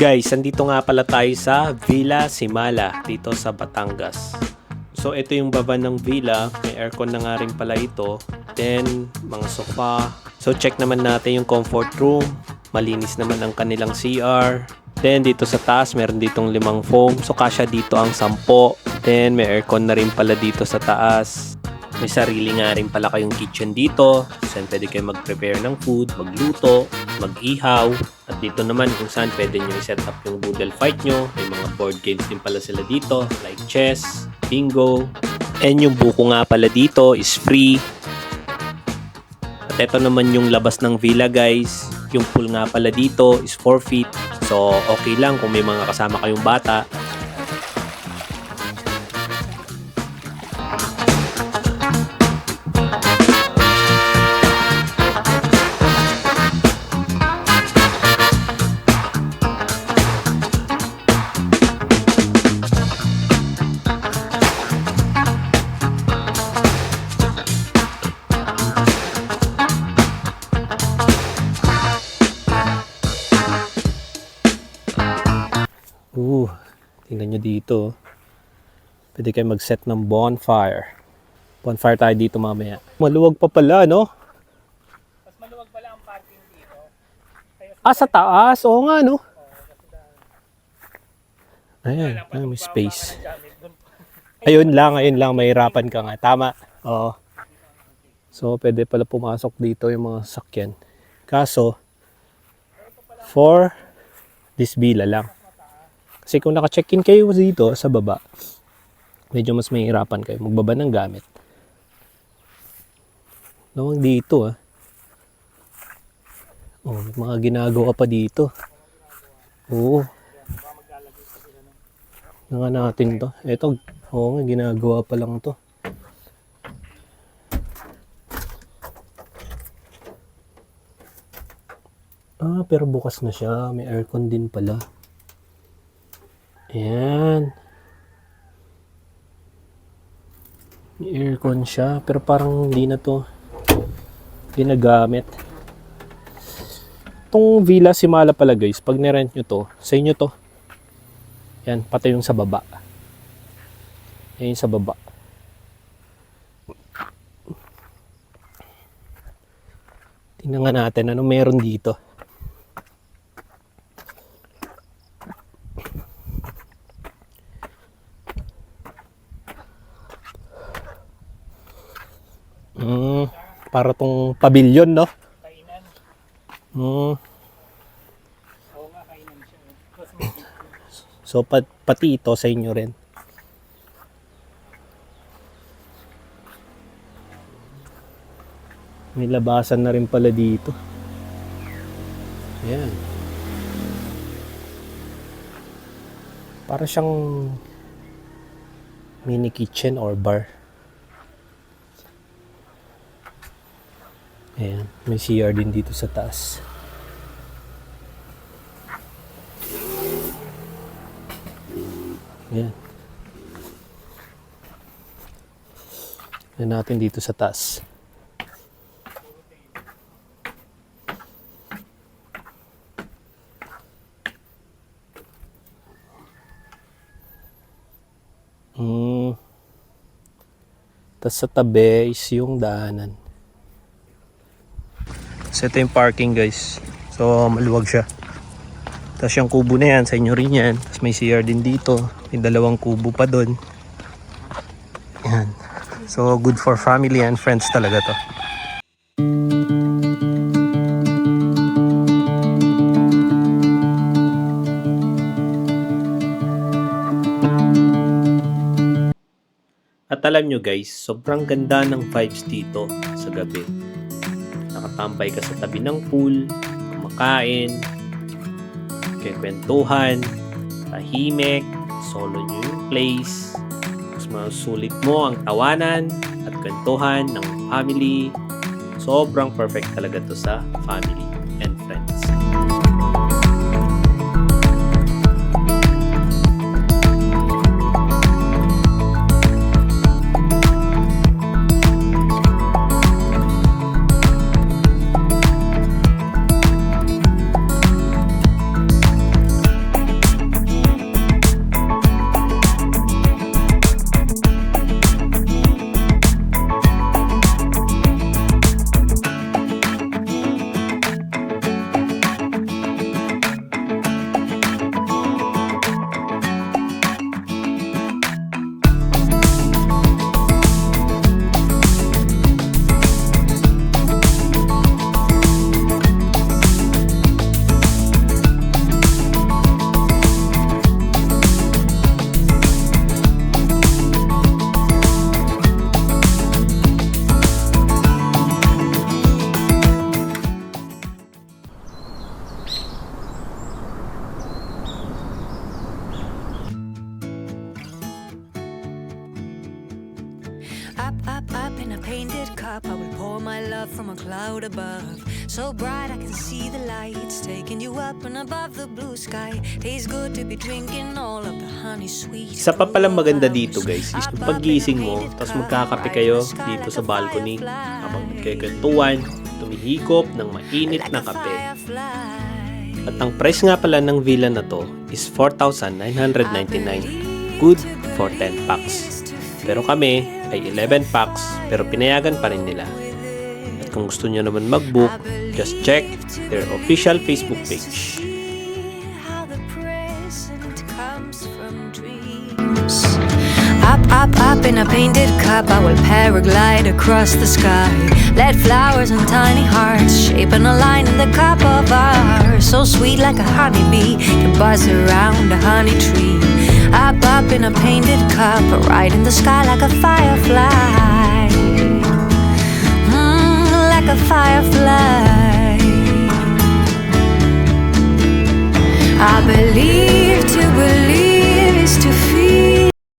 Guys, andito nga pala tayo sa Villa Simala dito sa Batangas. So ito yung baba ng villa, may aircon na nga rin pala ito. Then mga sofa. So check naman natin yung comfort room. Malinis naman ang kanilang CR. Then dito sa taas meron ditong 5 foam. So kasya dito ang 10. Then may aircon na rin pala dito sa taas. May sarili nga rin pala kayong kitchen dito. So pwede kayo mag-prepare ng food, magluto, mag-ihaw. At dito naman kung saan pwede nyo i-set up yung boodle fight nyo. May mga board games din pala sila dito like chess, bingo. And yung buko nga pala dito is free. At ito naman yung labas ng villa guys. Yung pool nga pala dito is 4 feet. So okay lang kung may mga kasama kayong bata. Tingnan nyo dito. Pwede kayo mag-set ng bonfire. Bonfire tayo dito mamaya. Maluwag pa pala, no? Mas maluwag pala ang parking dito. Sa taas. Oo nga, no? Ayan, may space. Ayun lang. Mahirapan ka nga. Tama. Oo. So, pwede pala pumasok dito yung mga sakyan. Kaso, for this villa lang. Kasi kung naka-check-in kayo dito sa baba, medyo mas mahihirapan kayo magbaba ng gamit. Nawang dito Oh, may mga ginagawa pa dito. Oo. Nga natin to. Ito, ginagawa pa lang to. Pero bukas na siya. May aircon din pala. Ayan. May aircon siya. Pero parang hindi na to ginagamit. Itong Villa Simala pala guys. Pag nirent nyo to, sa inyo to. Yan, pati yung sa baba. Yan yung sa baba. Tingnan nga natin ano meron dito. Para tong pavilion, no? Kainan. Oo nga, kainan siya. So, pati ito sa inyo rin. May labasan na rin pala dito. Ayan. Para siyang mini kitchen or bar. Ayan, may CR din dito sa taas. Ayan. Ayan natin dito sa taas. Tapos sa tabi is yung daanan. So ito yung parking guys. So maluwag siya. Tapos yung kubo na yan, sa inyo rin yan. Tapos may CR din dito. May 2 kubo pa doon. Yan. So good for family and friends talaga to. At alam nyo guys, sobrang ganda ng vibes dito sa gabi. Nakatambay ka sa tabi ng pool, kumakain, kikwentuhan, tahimik, solo nyo yung place. Mas masulit mo ang tawanan at kwentuhan ng family. Sobrang perfect talaga to sa family and friends. cup, I will pour my love from a cloud above. So bright I can see the lights, taking you up and above the blue sky. Tastes good to be drinking all of the honey sweet. Isa pa palang maganda dito guys is yung paggising mo, tapos magkakape kayo dito sa balcony habang magkikwentuhan, tumihikop ng mainit na kape. At ang price nga pala ng villa na to is 4,999. Good for 10 packs. Pero kami ay 11 packs pero pinayagan pa rin nila. At kung gusto nyo naman mag-book, just check their official Facebook page. How the present comes from dreams. Up in a painted cup, I will paraglide across the sky. Let flowers and tiny hearts shaping a line in the cup of ours. So sweet like a honeybee can buzz around a honey tree. Up in a painted cup, right in the sky like a firefly. Like a firefly. I believe to believe is to feel.